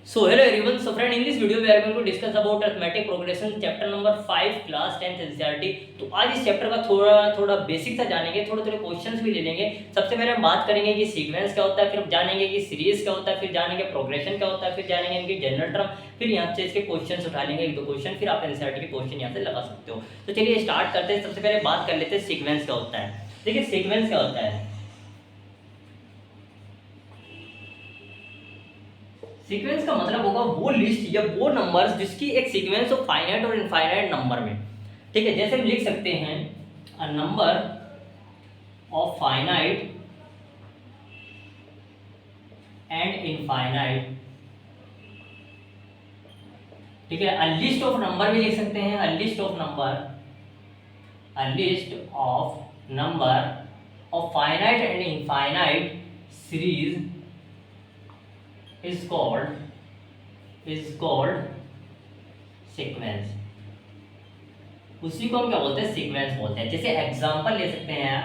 So hello everyone. So friend, in this video we are going to discuss about arithmetic progression chapter number 5 class 10th NCERT. तो आज इस chapter का थोड़ा basic सा जानेंगे, थोड़े क्वेश्चंस भी ले लेंगे। सबसे पहले हम बात करेंगे कि सीक्वेंस क्या होता है, फिर हम जानेंगे कि सीरीज क्या होता है, फिर जानेंगे प्रोग्रेशन क्या होता है, फिर जानेंगे इनके जनरल टर्म, फिर यहाँ से इसके क्वेश्चंस उठा लेंगे, एक दो क्वेश्चन, फिर आप एनसीईआरटी के क्वेश्चन यहाँ से लगा सकते हो। तो चलिए स्टार्ट करते हैं। सबसे पहले बात कर लेते हैं सीक्वेंस क्या होता है। देखिए सीक्वेंस क्या होता है। सीक्वेंस का मतलब होगा वो लिस्ट या वो नंबर्स जिसकी एक सीक्वेंस हो फाइनाइट और इनफाइनाइट नंबर में। ठीक है, जैसे हम लिख सकते हैं a number of finite and infinite. ठीक है, अ लिस्ट ऑफ नंबर भी लिख सकते हैं, a list of number of finite and infinite series is called sequence. उसी को हम क्या बोलते हैं, सीक्वेंस बोलते हैं। जैसे एग्जांपल ले सकते हैं,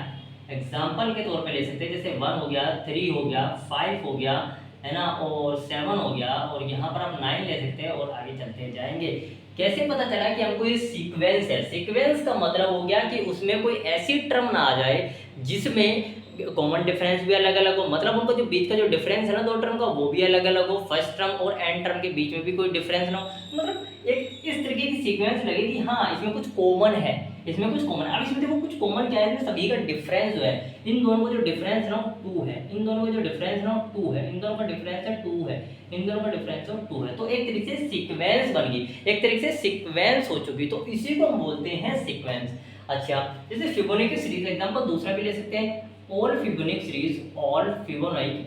एग्जांपल के तौर पे ले सकते हैं, जैसे 1 हो गया, 3 हो गया, 5 हो गया, है ना, और 7 हो गया, और यहाँ पर हम 9 ले सकते हैं और आगे चलते जाएंगे। कैसे पता चला कि हमको ये सीक्वेंस है? सीक्वेंस का मतलब हो गया कि उसमें कोई ऐसी टर्म ना आ जाए जिसमें कॉमन डिफरेंस भी अलग अलग हो, मतलब उनको जो बीच का जो डिफरेंस है ना दो टर्म का, वो भी अलग अलग हो। फर्स्ट टर्म और एंड टर्म के बीच में भी कोई डिफरेंस ना हो, मतलब एक इस तरीके की सीक्वेंस लगे कि हाँ इसमें कुछ कॉमन है, इसमें कुछ कॉमन है। अब इसमें देखो कुछ कॉमन क्या है, इसमें सभी का डिफरेंस जो है, इन दोनों का जो डिफरेंस ना 2 है, इन दोनों का जो डिफरेंस ना 2 है, इन दोनों का डिफरेंस है 2 है, इन दोनों का डिफरेंस 2 है। तो एक तरीके से सीक्वेंस बन गई, एक तरीके से सीक्वेंस हो चुकी, तो इसी को हम बोलते हैं सीक्वेंस। अच्छा, जैसे फिबोनाची सीरीज एग्जांपल दूसरा भी ले सकते हैं, all Fibonacci series, all Fibonacci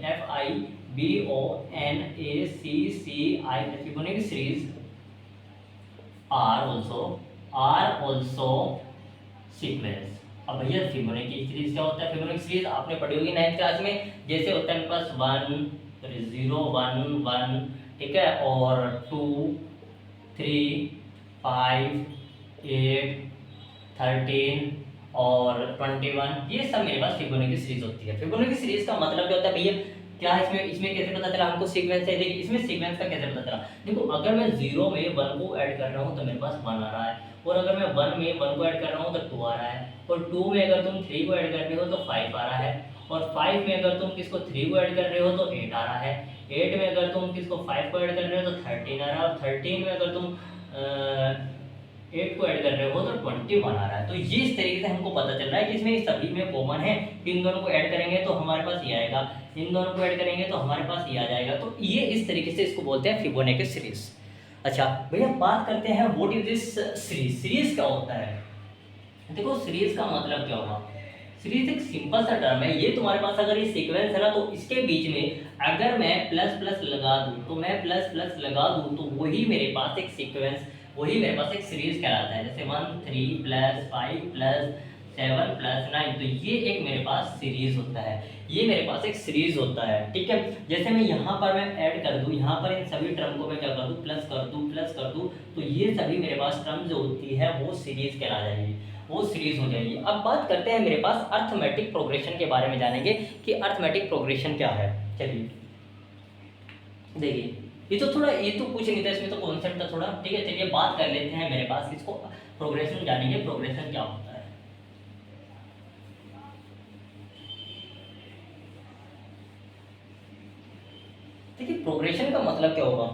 Fibonacci Fibonacci series are also sequence। अब भैया फिबोनाची सीरीज क्या होता है? फिबोनाची सीरीज आपने पढ़ी होगी 9th क्लास में। जैसे होता है मेरे पास 1 0 1 1, ठीक है, और 2 3 5 8 13 और 21, ये सब मेरे पास फिबोनाची सीरीज होती है। फिबोनाची सीरीज का मतलब क्या होता है भैया? क्या इसमें कैसे पता चला हमको सीक्वेंस है? देखिए इसमें सीक्वेंस का कैसे पता चला। देखो अगर मैं 0 में 1 को ऐड कर रहा हूँ तो मेरे पास 1 आ रहा है, और अगर मैं 1 में 1 को ऐड कर रहा हूँ तो 2 आ रहा है, और 2 में अगर तुम 3 को ऐड कर रहे हो तो 5 आ रहा है, और 5 में अगर तुम किसको 3 को ऐड कर रहे हो तो 8 आ रहा है, 8 में अगर तुम किसको 5 को ऐड कर रहे हो तो 13 आ रहा है, और 13 में अगर तुम 8 को ऐड कर रहे हो तो 21 आ रहा है। तो ये इस तरीके से हमको पता चल रहा है कि इसमें सभी में कॉमन है कि इन दोनों को ऐड करेंगे तो हमारे पास ये आएगा, इन दोनों को ऐड करेंगे तो हमारे पास ये आ जाएगा। तो ये इस तरीके से इसको बोलते हैं फिबोनाची सीरीज। अच्छा भैया बात करते हैं what is this series. Series क्या होता है? देखो सीरीज का मतलब क्या होगा? सीरीज एक सिंपल सा टर्म है। ये तुम्हारे पास अगर ये सीक्वेंस है ना, तो इसके बीच में अगर मैं प्लस प्लस लगा दूं, तो मैं प्लस प्लस लगा दूं तो वही मेरे पास एक सीक्वेंस, वही मेरे पास एक सीरीज कहलाता है। जैसे 1 3 प्लस 5 प्लस 7 प्लस 9, तो ये एक मेरे पास सीरीज होता है, ये मेरे पास एक सीरीज होता है। ठीक है, जैसे मैं यहाँ पर मैं ऐड कर दूं, यहाँ पर इन सभी टर्म को मैं क्या कर दूं, प्लस कर दूं, तो ये सभी मेरे पास टर्म जो होती है वो सीरीज कहला जाएगी, वो सीरीज हो जाएगी। अब बात करते हैं मेरे पास अर्थमेटिक प्रोग्रेशन के बारे में, जानेंगे कि अर्थमेटिक प्रोग्रेशन क्या है। चलिए देखिए, ये तो कुछ नहीं था, इसमें तो कॉन्सेप्ट था थोड़ा। ठीक है, चलिए बात कर लेते हैं मेरे पास इसको प्रोग्रेशन जानेंगे, प्रोग्रेशन क्या होता है। देखिए प्रोग्रेशन का मतलब क्या होगा?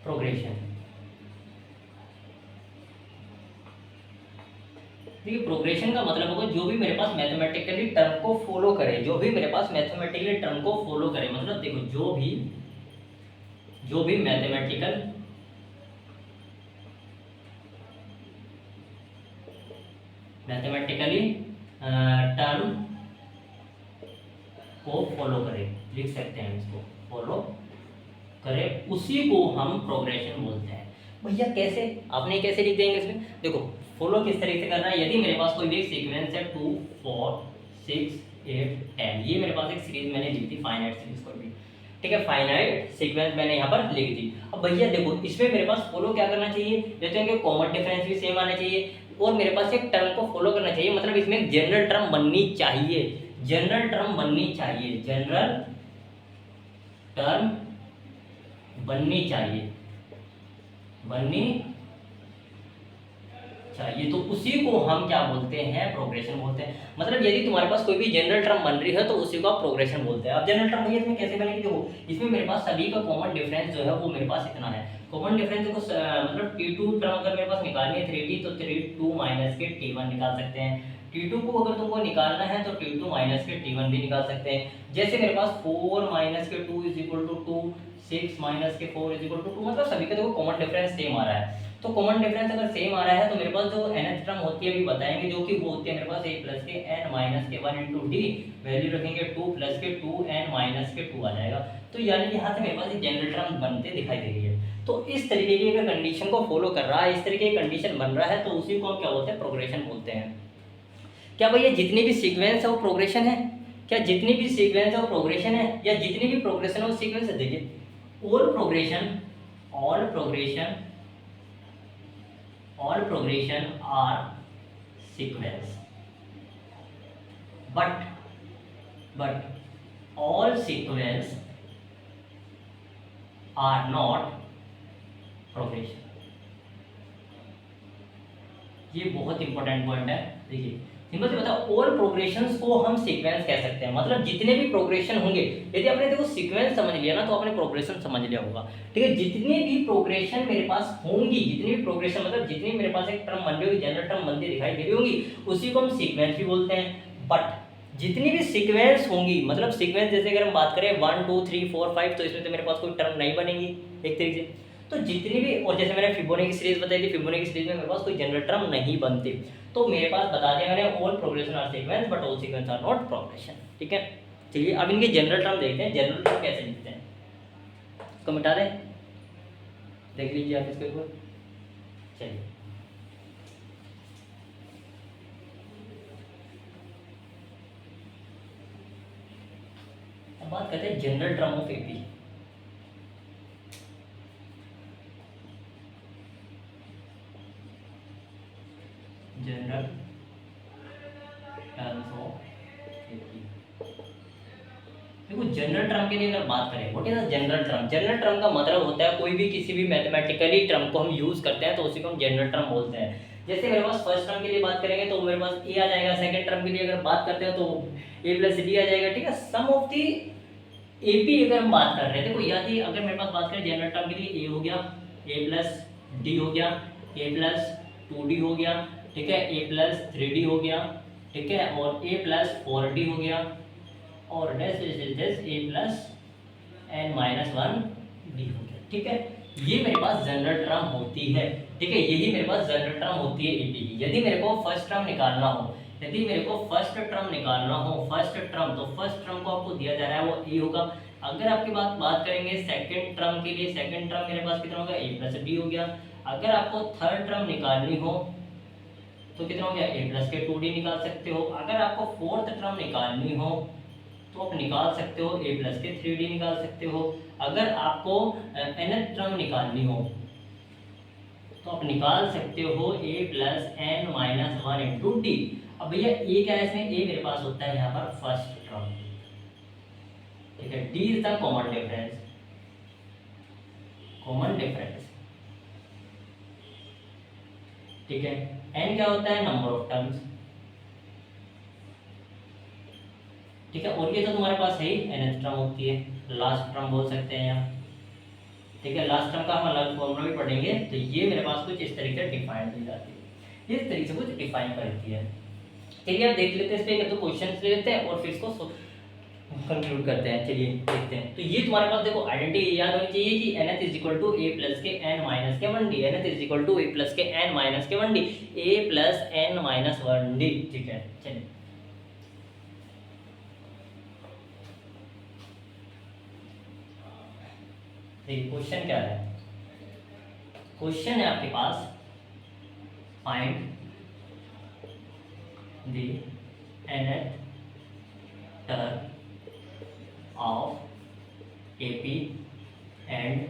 प्रोग्रेशन, देखिए प्रोग्रेशन का मतलब होगा जो भी मेरे पास मैथमेटिकली टर्म को फॉलो करे, जो भी मेरे पास मैथमेटिकली टर्म को फॉलो करे, मतलब देखो जो भी मैथमेटिकल मैथमेटिकली टर्म को फॉलो करे, लिख सकते हैं इसको, फॉलो करे, उसी को हम प्रोग्रेशन बोलते हैं। भैया कैसे? आपने कैसे लिख देंगे इसमें? देखो फॉलो किस तरीके से करना है। यदि मेरे पास कोई भी एक सीक्वेंस है 2 4 6 8 10, ये मेरे पास एक सीरीज मैंने लिख दी, फाइनाइट सीरीज कोई भी, ठीक है, फाइनाइट सीक्वेंस मैंने यहाँ पर लिख दी। अब भैया देखो इसमें मेरे पास फॉलो क्या करना चाहिए, जैसे इनके कॉमन डिफरेंस भी सेम आना चाहिए, और मेरे पास एक टर्म को फॉलो करना चाहिए, मतलब इसमें एक जनरल टर्म बननी चाहिए, जनरल टर्म बननी चाहिए, जनरल टर्म बननी चाहिए, बननी चाहिए, तो उसी को हम क्या बोलते हैं, प्रोग्रेशन बोलते हैं। मतलब यदि तुम्हारे पास कोई भी जनरल टर्म बन रही है तो उसी को आप प्रोग्रेशन बोलते हैं। अब जनरल टर्म भैया इसमें कैसे बनेगी, देखो इसमें मेरे पास सभी का कॉमन डिफरेंस जो है वो मेरे पास इतना है। कॉमन डिफरेंस देखो मतलब T2 टर्म अगर मेरे पास निकालनी है 3T, तो 3 माइनस के T1 निकाल सकते हैं। T2 को अगर तुमको निकालना है तो T2 माइनस के T1 भी निकाल सकते हैं। जैसे मेरे पास 4 माइनस के 2 इज इक्वल टू 2, 6 माइनस के 4 इज इक्वल टू 2, मतलब सभी का देखो कॉमन डिफरेंस सेम आ रहा है। तो कॉमन डिफरेंस अगर सेम आ रहा है तो मेरे पास जो nth टर्म होती है अभी बताएंगे, जो कि वो होती है मेरे पास a प्लस के n माइनस के 1 इंटू डी, वैल्यू रखेंगे 2 प्लस के 2n माइनस के 2 आ जाएगा। तो यानी यहाँ से मेरे पास एक जनरल टर्म बनते दिखाई दे रही है। तो इस तरीके की अगर कंडीशन को फॉलो कर रहा है, इस तरीके की कंडीशन बन रहा है, तो उसी को हम क्या बोलते हैं, प्रोग्रेशन बोलते हैं। क्या भैया जितनी भी सीक्वेंस है वो प्रोग्रेशन है? क्या जितनी भी सीक्वेंस है वो प्रोग्रेशन है, या जितनी भी प्रोग्रेशन है वो सीक्वेंस है? देखिए all progression are sequence, but all sequence are not progression। ये बहुत इंपॉर्टेंट पॉइंट है। देखिए सिंपल से बताओ, ऑल प्रोग्रेशंस को हम सीक्वेंस कह सकते हैं, मतलब जितने भी प्रोग्रेशन होंगे, यदि आपने देखो सीक्वेंस समझ लिया ना तो आपने प्रोग्रेशन समझ लिया होगा। ठीक है, जितनी भी प्रोग्रेशन मेरे पास होंगी, जितनी भी प्रोग्रेशन मतलब जितनी मेरे पास एक टर्म बन रही होगी, जनरल टर्म बनती दिखाई दे रही होगी, उसी को हम सीक्वेंस भी बोलते हैं। बट जितनी भी सीक्वेंस होंगी, मतलब सीक्वेंस जैसे अगर हम बात करें 1 2 3 4 5, तो इसमें तो मेरे पास कोई टर्म नहीं बनेगी एक तरीके से। तो जितनी भी, और जैसे मैंने फिबोनाची सीरीज बताई थी, फिबोनाची सीरीज में मेरे पास कोई जनरल टर्म नहीं बनती, तो मेरे पास बता दिया मैंने all progression are sequence but all sequence are not progression. ठीक है, चलिए अब इनके जनरल टर्म देखते हैं। जनरल टर्म कैसे लिखते हैं, इसको मिटा दें, देख लीजिए आप इसके ऊपर। चलिए अब बात करते हैं general term of AP. General terms of AP, देखो जनरल टर्म के लिए अगर बात करें, what is a general term? General term का मतलब होता है कोई भी किसी भी मैथमेटिकली टर्म को हम यूज करते हैं तो उसी को हम जनरल टर्म बोलते हैं। जैसे मेरे पास फर्स्ट टर्म के लिए बात करेंगे तो मेरे पास ए आ जाएगा, सेकंड टर्म के लिए अगर बात करते हैं तो ए प्लस डी आ जाएगा। ठीक है, सम ऑफ दी एपी अगर हम बात कर रहे हैं, देखो यदि अगर मेरे पास बात करें जनरल टर्म के लिए, ए हो गया, ए प्लस डी हो गया, ए प्लस 2डी हो गया, ठीक है, ए प्लस 3डी हो गया, ठीक है, और ए प्लस 4डी हो गया, और डेस ए प्लस एन माइनस 1डी हो गया। ठीक है, ये मेरे पास जनरल टर्म होती है। ठीक है, यही मेरे पास जनरल टर्म होती है एपी की। यदि मेरे को फर्स्ट टर्म निकालना हो, यदि मेरे को फर्स्ट टर्म निकालना हो, फर्स्ट टर्म, तो फर्स्ट टर्म को आपको दिया जा रहा है वो ए होगा। अगर आपकी बात करेंगे सेकंड टर्म के लिए, सेकंड टर्म मेरे पास कितना होगा, ए प्लस डी हो गया। अगर आपको थर्ड टर्म निकालनी हो तो कितना हो गया, ए प्लस के 2डी निकाल सकते हो। अगर आपको फोर्थ टर्म निकालनी हो तो आप निकाल सकते हो, ए प्लस के 3डी निकाल सकते हो। अगर आपको nth टर्म निकालनी हो तो आप निकाल सकते हो a plus n minus 1 into d. अब भैया ए क्या है इसमें, ए मेरे पास होता है यहाँ पर फर्स्ट टर्म। ठीक है, D is the common difference, common difference. ठीक है, एन क्या होता है, नंबर ऑफ टर्म्स। ठीक है, और ये तो तुम्हारे पास है ही, nth टर्म होती है, लास्ट टर्म बोल सकते हैं यहाँ। ठीक है, लास्ट टर्म का हम अलग फॉर्मूला भी पढ़ेंगे। तो ये मेरे पास कुछ इस तरीके से डिफाइन की जाती है, इस तरीके से कुछ डिफाइन करती है। चलिए आप देख लेते हैं, इस पे एक दो क्वेश्चंस ले लेते हैं और फिर इसको कंक्लूड करते हैं। चलिए देखते हैं। तो ये तुम्हारे पास देखो आइडेंटिटी याद होनी चाहिए कि nth is equal to a plus के n माइनस के 1d, nth is equal to a plus के n माइनस के 1d, a plus n minus 1d। ठीक है, चलिए क्वेश्चन क्या है, क्वेश्चन है आपके पास find the nth term of AP and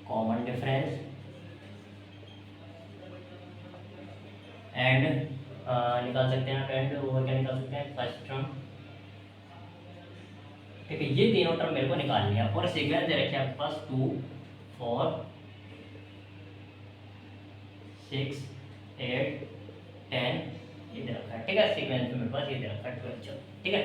common difference and निकाल सकते हैं एंड, और क्या निकाल सकते हैं, फर्स्ट टर्म ठीक है, ये तीनों टर्म मेरे को निकालनी है और सीक्वेंस दे रखे आपके पास 2 4 6 8 10 ये दे रखा है। ठीक है, सीक्वेंस में मेरे पास ये दे रखा है 12। चलो ठीक है,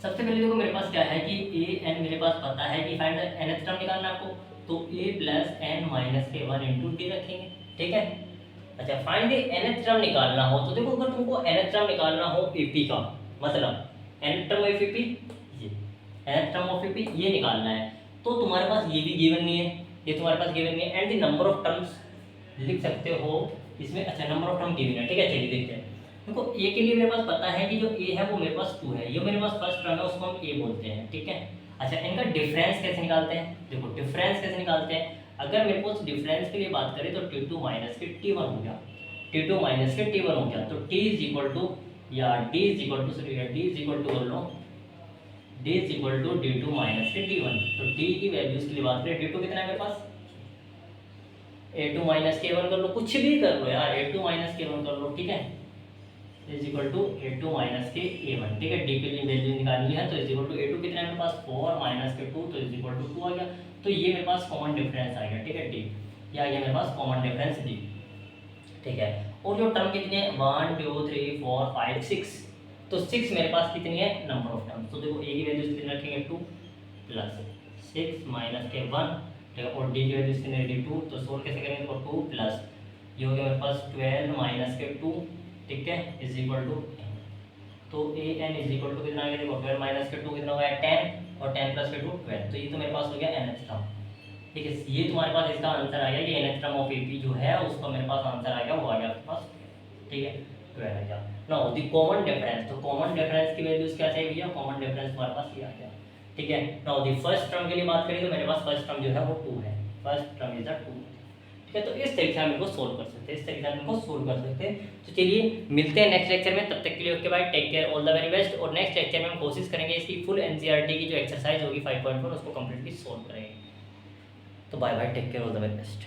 सबसे पहले देखो मेरे पास क्या है कि ए एन मेरे पास पता है कि फाइंड द nth टर्म निकालना है आपको, तो a प्लस एन माइनस के 1 इंटू डी रखेंगे। ठीक है, अच्छा फाइंड द nth टर्म निकालना हो तो देखो अगर तुमको nth टर्म निकालना हो एपी का, मतलब nth टर्म ऑफ एपी, ये nth टर्म ऑफ एपी ये निकालना है, तो तुम्हारे पास ये भी गिवन नहीं है, ये तुम्हारे पास गिवन नहीं है, and the number of terms लिख सकते हो इसमें। अच्छा नंबर ऑफ टर्म गिवन है, ठीक है, चलिए देखते हैं। देखो ए के लिए मेरे पास पता है कि जो ए है वो मेरे पास 2 है, ये मेरे पास फर्स्ट टर्म है, उसको हम ए बोलते हैं। ठीक है, अच्छा इनका डिफरेंस कैसे निकालते हैं, देखो डिफरेंस कैसे निकालते हैं। अगर मेरे को डिफरेंस के लिए बात करें तो t2 माइनस के t1 हो गया, t2 माइनस के t1 हो गया, तो t इज इक्वल टू या d is equal to sorry d is equal to कर लो d is equal to d2 minus के t1। तो d की वैल्यूज के लिए बात करें, d2 कितना है मेरे पास, a2 माइनस k1 कर लो, कुछ भी कर लो यार, a2 माइनस k1 कर लो। ठीक है, is equal to a2 minus के a1। ठीक है, d के लिए वैल्यू निकालनी है, तो इज इक्वल टू a2 कितना है मेरे पास 4 माइनस के 2, तो इज इक्वल टू 2 आ गया। तो ये मेरे पास कॉमन डिफरेंस आ गया। ठीक है, d या ये मेरे पास कॉमन डिफरेंस d। ठीक है, और जो टर्म कितने हैं 1 2 3 4 5 6, तो 6 मेरे पास कितनी है नंबर ऑफ टर्म्स, तो देखो a की वैल्यू कितनी रखेंगे 2 प्लस 6 माइनस के 1। ठीक है, और d की वैल्यू कितनी है 2, तो सोल्व कैसे करेंगे, तो 2 प्लस ये हो गया मेरे पास 12 माइनस के 2। ठीक है, इज इक्वल टू, तो A N is equal to कितना आ गया, देखो 12 माइनस के 2 कितना हो गया 10, और 10 प्लस के 2 12, तो ये तो मेरे पास हो गया nth टर्म। ठीक है, ये तुम्हारे पास इसका आंसर आ गया कि nth टर्म ऑफ एपी जो है उसका मेरे पास आंसर आ गया, वो आ गया आपके पास। ठीक है, 12 आ गया। नाउ द कॉमन डिफरेंस, तो कॉमन डिफरेंस की वैल्यूज क्या चाहिए भैया, कॉमन डिफरेंस तुम्हारे पास ये आ गया। ठीक है, नाउ द फर्स्ट टर्म के लिए बात करें तो मेरे पास फर्स्ट टर्म जो है वो 2 है, फर्स्ट टर्म इज 2। ठीक है, तो इस तरीके से हम इनको सोल्व कर सकते हैं, इस तरीके से हम इनको सोल्व कर सकते हैं। तो चलिए मिलते हैं नेक्स्ट लेक्चर में, तब तक के लिए okay bye, take care, all the very best. और नेक्स्ट लेक्चर में हम कोशिश करेंगे इसकी फुल एनसीईआरटी की जो एक्सरसाइज होगी 5.1 उसको कम्प्लीटली सोल्व करेंगे। तो bye bye, take care, all the very best.